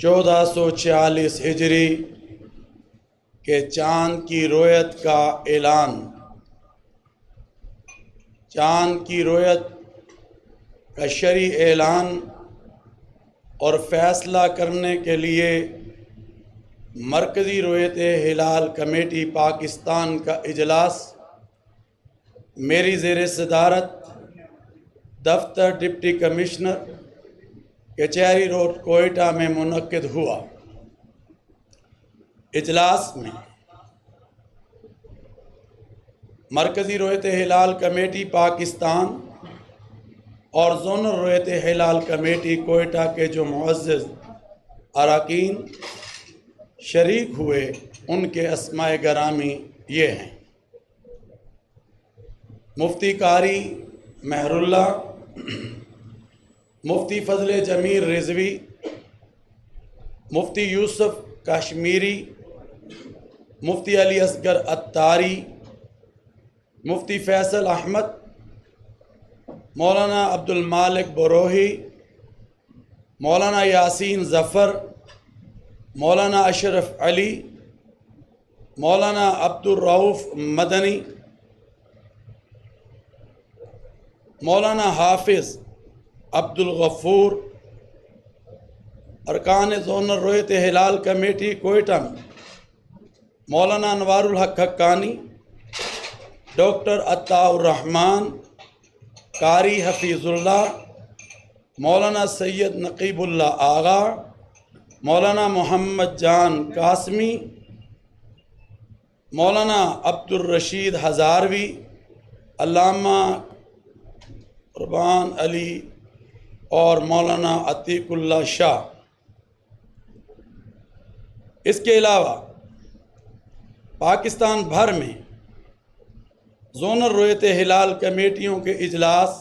1446 ہجری کے چاند کی رویت کا اعلان۔ چاند کی رویت کا شرعی اعلان اور فیصلہ کرنے کے لیے مرکزی رویت ہلال کمیٹی پاکستان کا اجلاس میری زیر صدارت دفتر ڈپٹی کمشنر کچہری روڈ کوئٹہ میں منعقد ہوا۔ اجلاس میں مرکزی رویت ہلال کمیٹی پاکستان اور زونل رویت ہلال کمیٹی کوئٹہ کے جو معزز اراکین شریک ہوئے ان کے اسماء گرامی یہ ہیں: مفتی قاری مہر اللہ، مفتی فضل جمیل رضوی، مفتی یوسف کشمیری، مفتی علی اصغر عطاری، مفتی فیصل احمد، مولانا عبد المالک بروہی، مولانا یاسین ظفر، مولانا اشرف علی، مولانا عبد الرؤف مدنی، مولانا حافظ عبد الغفور، ارکان زونل رویت ہلال کمیٹی کوئٹہ میں مولانا انوار الحق حقانی، ڈاکٹر عطاء الرحمن، قاری حفیظ اللہ، مولانا سید نقیب اللہ آغا، مولانا محمد جان قاسمی، مولانا عبد الرشید ہزاروی، علامہ قربان علی اور مولانا عتیق اللہ شاہ۔ اس کے علاوہ پاکستان بھر میں زونل رویت ہلال کمیٹیوں کے اجلاس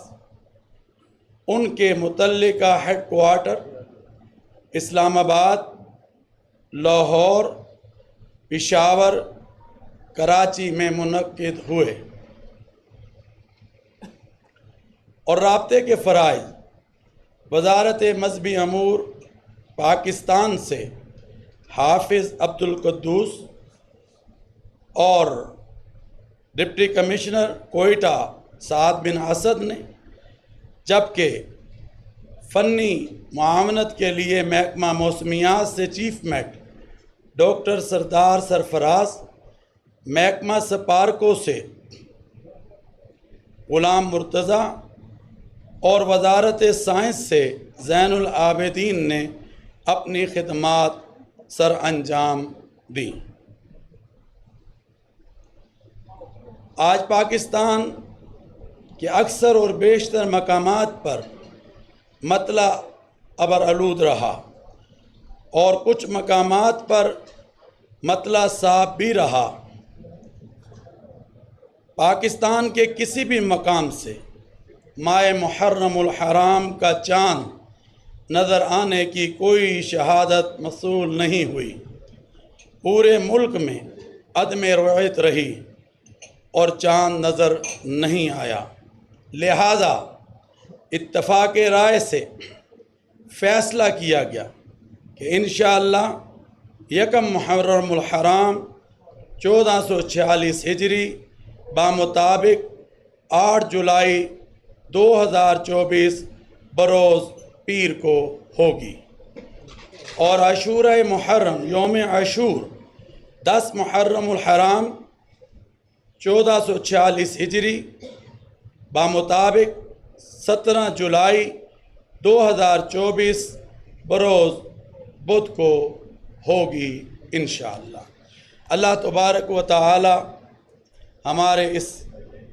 ان کے متعلقہ ہیڈ کوارٹر اسلام آباد، لاہور، پشاور، کراچی میں منعقد ہوئے اور رابطے کے فرائض وزارت مذہبی امور پاکستان سے حافظ عبد القدوس اور ڈپٹی کمشنر کوئٹہ سعد بن اسد نے، جبکہ فنی معاونت کے لیے محکمہ موسمیات سے چیف میٹ ڈاکٹر سردار سرفراز، محکمہ سپارکو سے غلام مرتضیٰ اور وزارت سائنس سے زین العابدین نے اپنی خدمات سر انجام دیں۔ آج پاکستان کے اکثر اور بیشتر مقامات پر مطلع ابر آلود رہا اور کچھ مقامات پر مطلع صاف بھی رہا۔ پاکستان کے کسی بھی مقام سے ماہ محرم الحرام کا چاند نظر آنے کی کوئی شہادت موصول نہیں ہوئی۔ پورے ملک میں عدم رؤیت رہی اور چاند نظر نہیں آیا، لہذا اتفاق رائے سے فیصلہ کیا گیا کہ انشاءاللہ 1 محرم الحرام 1446 ہجری بمطابق 8 جولائی 2024 بروز پیر کو ہوگی، اور عاشورہ محرم یوم عاشور 10 محرم الحرام 1446 ہجری بمطابق 17 جولائی 2024 بروز بدھ کو ہوگی انشاءاللہ۔ اللہ تبارک و تعالی ہمارے اس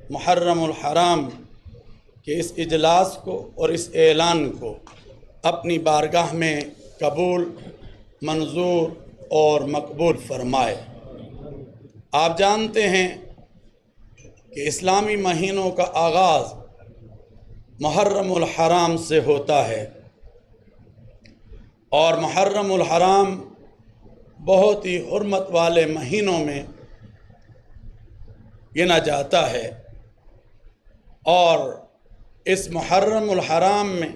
محرم الحرام کے اس اجلاس کو اور اس اعلان کو اپنی بارگاہ میں قبول، منظور اور مقبول فرمائے۔ آپ جانتے ہیں کہ اسلامی مہینوں کا آغاز محرم الحرام سے ہوتا ہے، اور محرم الحرام بہت ہی حرمت والے مہینوں میں گنا جاتا ہے، اور اس محرم الحرام میں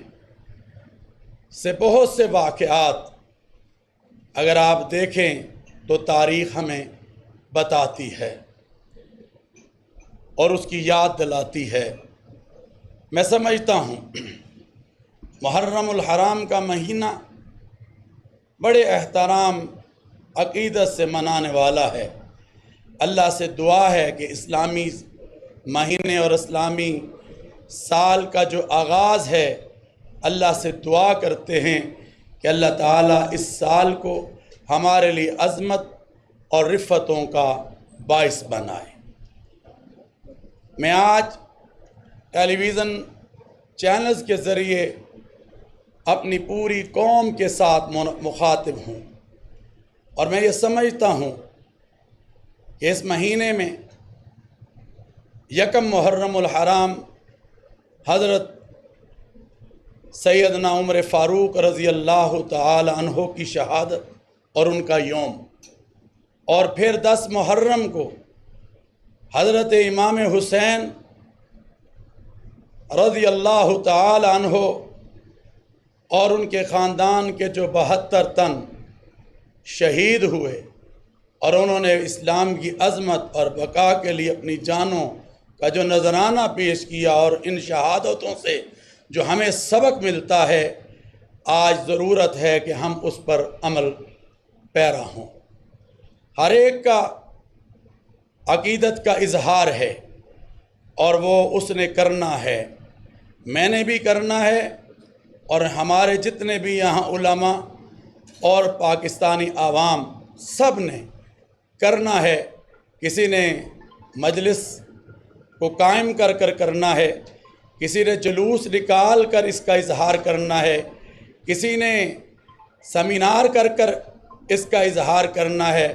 سے بہت سے واقعات اگر آپ دیکھیں تو تاریخ ہمیں بتاتی ہے اور اس کی یاد دلاتی ہے۔ میں سمجھتا ہوں محرم الحرام کا مہینہ بڑے احترام عقیدت سے منانے والا ہے۔ اللہ سے دعا ہے کہ اسلامی مہینے اور اسلامی سال کا جو آغاز ہے، اللہ سے دعا کرتے ہیں کہ اللہ تعالیٰ اس سال کو ہمارے لیے عظمت اور رفتوں کا باعث بنائے۔ میں آج ٹیلی ویژن چینلز کے ذریعے اپنی پوری قوم کے ساتھ مخاطب ہوں، اور میں یہ سمجھتا ہوں کہ اس مہینے میں یکم محرم الحرام حضرت سیدنا عمر فاروق رضی اللہ تعالی عنہ کی شہادت اور ان کا یوم، اور پھر 10 محرم کو حضرت امام حسین رضی اللہ تعالی عنہ اور ان کے خاندان کے جو 72 تن شہید ہوئے اور انہوں نے اسلام کی عظمت اور بقا کے لیے اپنی جانوں کا جو نذرانہ پیش کیا، اور ان شہادتوں سے جو ہمیں سبق ملتا ہے، آج ضرورت ہے کہ ہم اس پر عمل پیرا ہوں۔ ہر ایک کا عقیدت کا اظہار ہے اور وہ اس نے کرنا ہے، میں نے بھی کرنا ہے، اور ہمارے جتنے بھی یہاں علماء اور پاکستانی عوام سب نے کرنا ہے۔ کسی نے مجلس کو قائم کر کرنا ہے، کسی نے جلوس نکال کر اس کا اظہار کرنا ہے، کسی نے سیمینار کر اس کا اظہار کرنا ہے،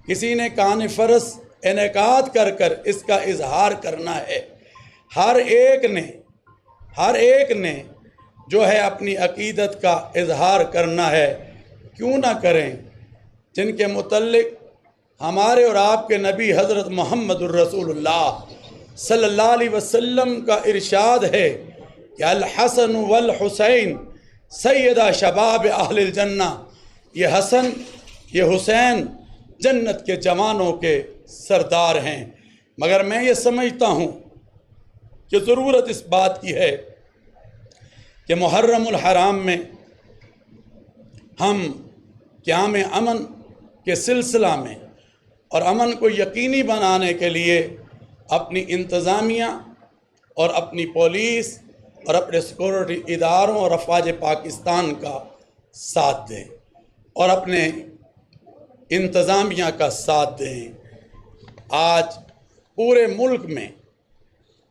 کسی نے کانفرنس انعقاد کر اس کا اظہار کرنا ہے۔ ہر ایک نے جو ہے اپنی عقیدت کا اظہار کرنا ہے، کیوں نہ کریں، جن کے متعلق ہمارے اور آپ کے نبی حضرت محمد الرسول اللہ صلی اللہ علیہ وسلم کا ارشاد ہے کہ الحسن والحسین سیدہ شباب اہل الجنہ، یہ حسن یہ حسین جنت کے جوانوں کے سردار ہیں۔ مگر میں یہ سمجھتا ہوں کہ ضرورت اس بات کی ہے کہ محرم الحرام میں ہم قیام امن کے سلسلہ میں اور امن کو یقینی بنانے کے لیے اپنی انتظامیہ اور اپنی پولیس اور اپنے سیکورٹی اداروں اور افواج پاکستان کا ساتھ دیں اور اپنے انتظامیہ کا ساتھ دیں۔ آج پورے ملک میں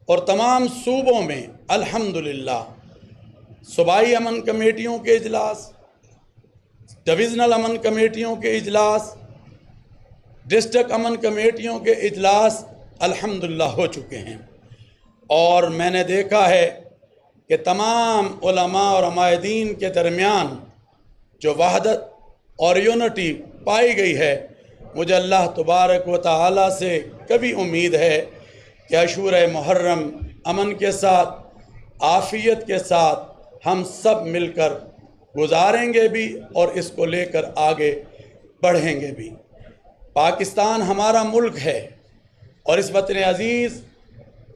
اور تمام صوبوں میں الحمدللہ صوبائی امن کمیٹیوں کے اجلاس، ڈویژنل امن کمیٹیوں کے اجلاس، ڈسٹرکٹ امن کمیٹیوں کے اجلاس الحمدللہ ہو چکے ہیں، اور میں نے دیکھا ہے کہ تمام علماء اور عمائدین کے درمیان جو وحدت اور یونٹی پائی گئی ہے، مجھے اللہ تبارک و تعالی سے کبھی امید ہے کہ عاشورہ محرم امن کے ساتھ، عافیت کے ساتھ ہم سب مل کر گزاریں گے بھی اور اس کو لے کر آگے بڑھیں گے بھی۔ پاکستان ہمارا ملک ہے اور اس وطن عزیز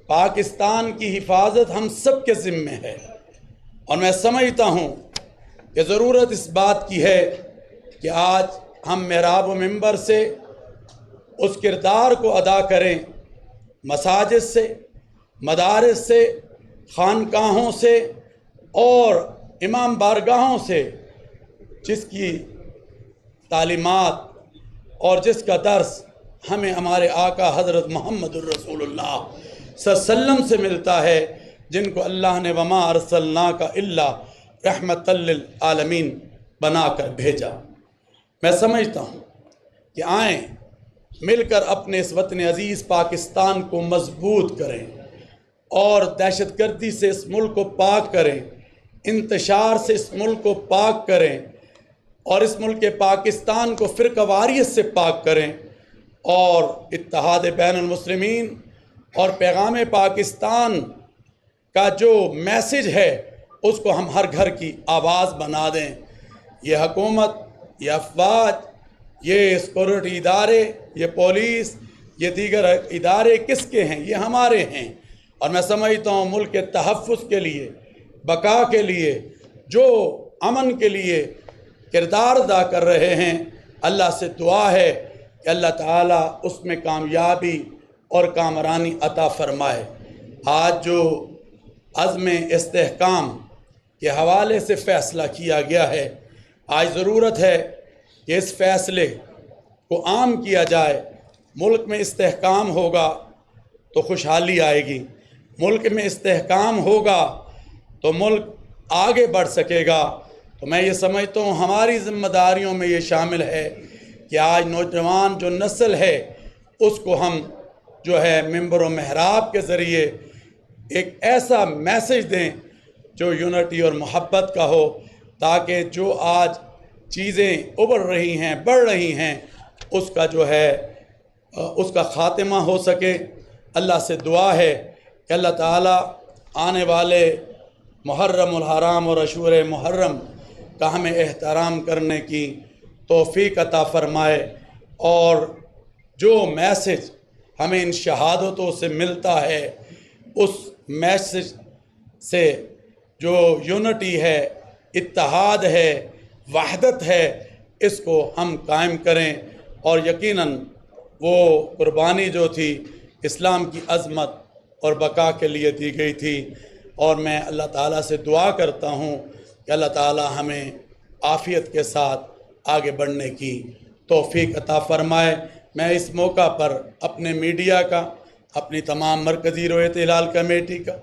پاکستان کی حفاظت ہم سب کے ذمے ہے، اور میں سمجھتا ہوں کہ ضرورت اس بات کی ہے کہ آج ہم محراب و منبر سے اس کردار کو ادا کریں، مساجد سے، مدارس سے، خانقاہوں سے اور امام بارگاہوں سے جس کی تعلیمات اور جس کا درس ہمیں ہمارے آقا حضرت محمد الرسول اللہ صلی اللہ علیہ وسلم سے ملتا ہے، جن کو اللہ نے وما ارسلناک الا رحمۃ للعالمین بنا کر بھیجا۔ میں سمجھتا ہوں کہ آئیں مل کر اپنے اس وطن عزیز پاکستان کو مضبوط کریں اور دہشت گردی سے اس ملک کو پاک کریں، انتشار سے اس ملک کو پاک کریں، اور اس ملک پاکستان کو فرقہ واریت سے پاک کریں، اور اتحاد بین المسلمین اور پیغام پاکستان کا جو میسج ہے اس کو ہم ہر گھر کی آواز بنا دیں۔ یہ حکومت، یہ افواج، یہ سیکورٹی ادارے، یہ پولیس، یہ دیگر ادارے کس کے ہیں؟ یہ ہمارے ہیں۔ اور میں سمجھتا ہوں ملک کے تحفظ کے لیے، بقا کے لیے، جو امن کے لیے کردار ادا کر رہے ہیں، اللہ سے دعا ہے کہ اللہ تعالیٰ اس میں کامیابی اور کامرانی عطا فرمائے۔ آج جو عزم استحکام کے حوالے سے فیصلہ کیا گیا ہے، آج ضرورت ہے کہ اس فیصلے کو عام کیا جائے۔ ملک میں استحکام ہوگا تو خوشحالی آئے گی، ملک میں استحکام ہوگا تو ملک آگے بڑھ سکے گا۔ تو میں یہ سمجھتا ہوں ہماری ذمہ داریوں میں یہ شامل ہے کہ آج نوجوان جو نسل ہے اس کو ہم جو ہے منبر و محراب کے ذریعے ایک ایسا میسج دیں جو یونٹی اور محبت کا ہو، تاکہ جو آج چیزیں ابھر رہی ہیں، بڑھ رہی ہیں، اس کا جو ہے اس کا خاتمہ ہو سکے۔ اللہ سے دعا ہے کہ اللہ تعالیٰ آنے والے محرم الحرام اور عاشور محرم کا ہمیں احترام کرنے کی توفیق عطا فرمائے، اور جو میسج ہمیں ان شہادتوں سے ملتا ہے اس میسج سے جو یونٹی ہے، اتحاد ہے، وحدت ہے، اس کو ہم قائم کریں۔ اور یقیناً وہ قربانی جو تھی اسلام کی عظمت اور بقا کے لیے دی گئی تھی، اور میں اللہ تعالیٰ سے دعا کرتا ہوں کہ اللہ تعالیٰ ہمیں عافیت کے ساتھ آگے بڑھنے کی توفیق عطا فرمائے۔ میں اس موقع پر اپنے میڈیا کا، اپنی تمام مرکزی رویت ہلال کمیٹی کا،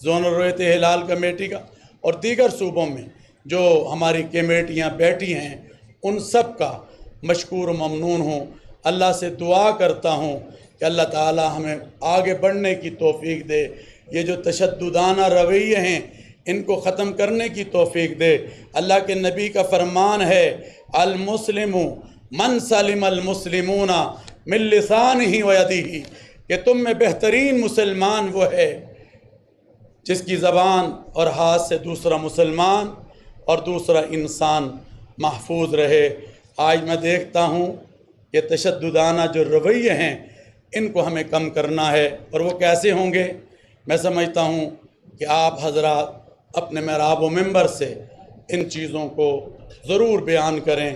زونل رویت ہلال کمیٹی کا، اور دیگر صوبوں میں جو ہماری کمیٹیاں بیٹھی ہیں، ان سب کا مشکور و ممنون ہوں۔ اللہ سے دعا کرتا ہوں کہ اللہ تعالیٰ ہمیں آگے بڑھنے کی توفیق دے، یہ جو تشددانہ رویے ہیں ان کو ختم کرنے کی توفیق دے۔ اللہ کے نبی کا فرمان ہے، المسلم من سلم المسلمون من لسانہ و یدہ، کہ تم میں بہترین مسلمان وہ ہے جس کی زبان اور ہاتھ سے دوسرا مسلمان اور دوسرا انسان محفوظ رہے۔ آج میں دیکھتا ہوں کہ تشددانہ جو رویے ہیں ان کو ہمیں کم کرنا ہے، اور وہ کیسے ہوں گے؟ میں سمجھتا ہوں کہ آپ حضرات اپنے محراب و منبر سے ان چیزوں کو ضرور بیان کریں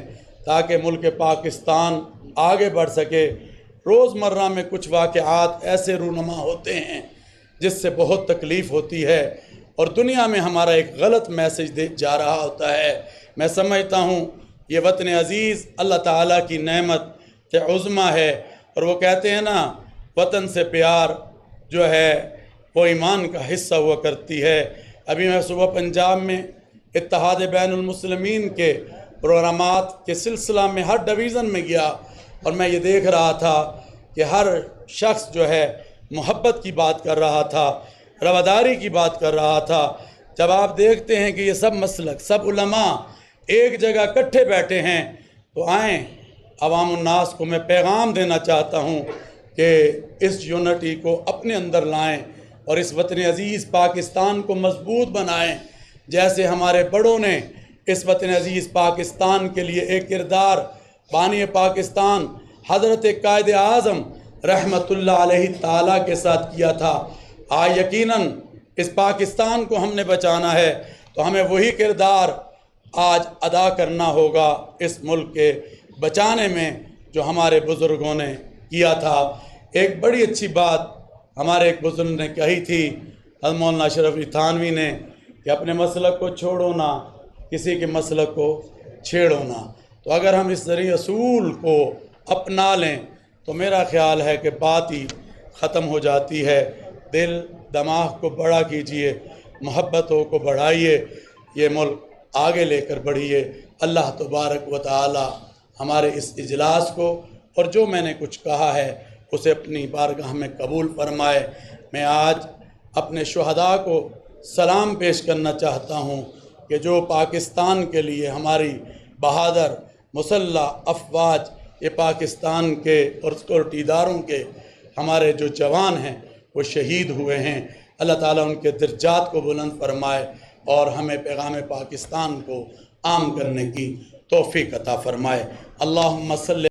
تاکہ ملک پاکستان آگے بڑھ سکے۔ روزمرہ میں کچھ واقعات ایسے رونما ہوتے ہیں جس سے بہت تکلیف ہوتی ہے، اور دنیا میں ہمارا ایک غلط میسج جا رہا ہوتا ہے۔ میں سمجھتا ہوں یہ وطن عزیز اللہ تعالیٰ کی نعمت عظمیٰ ہے، اور وہ کہتے ہیں نا، وطن سے پیار جو ہے وہ ایمان کا حصہ ہوا کرتی ہے۔ ابھی میں صبح پنجاب میں اتحاد بین المسلمین کے پروگرامات کے سلسلہ میں ہر ڈویژن میں گیا، اور میں یہ دیکھ رہا تھا کہ ہر شخص جو ہے محبت کی بات کر رہا تھا، رواداری کی بات کر رہا تھا۔ جب آپ دیکھتے ہیں کہ یہ سب مسلک، سب علماء ایک جگہ اکٹھے بیٹھے ہیں، تو آئیں عوام الناس کو میں پیغام دینا چاہتا ہوں کہ اس یونٹی کو اپنے اندر لائیں اور اس وطن عزیز پاکستان کو مضبوط بنائیں، جیسے ہمارے بڑوں نے اس وطن عزیز پاکستان کے لیے ایک کردار بانی پاکستان حضرت قائد اعظم رحمت اللہ علیہ تعالیٰ کے ساتھ کیا تھا۔ آج یقیناً اس پاکستان کو ہم نے بچانا ہے تو ہمیں وہی کردار آج ادا کرنا ہوگا اس ملک کے بچانے میں جو ہمارے بزرگوں نے کیا تھا۔ ایک بڑی اچھی بات ہمارے ایک بزرگ نے کہی تھی، حضرت مولانا اشرف علی تھانوی نے، کہ اپنے مسلک کو چھوڑو نہ، کسی کے مسلک کو چھیڑو نہ۔ تو اگر ہم اس ذریعے اصول کو اپنا لیں تو میرا خیال ہے کہ بات ہی ختم ہو جاتی ہے۔ دل دماغ کو بڑا کیجئے، محبتوں کو بڑھائیے، یہ ملک آگے لے کر بڑھیے۔ اللہ تبارک و تعالی ہمارے اس اجلاس کو اور جو میں نے کچھ کہا ہے اسے اپنی بارگاہ میں قبول فرمائے۔ میں آج اپنے شہداء کو سلام پیش کرنا چاہتا ہوں کہ جو پاکستان کے لیے ہماری بہادر مسلح افواج، یہ پاکستان کے اور سیکورٹی اداروں کے ہمارے جو جوان ہیں وہ شہید ہوئے ہیں۔ اللہ تعالیٰ ان کے درجات کو بلند فرمائے اور ہمیں پیغام پاکستان کو عام کرنے کی توفیق عطا فرمائے۔ اللہم صلی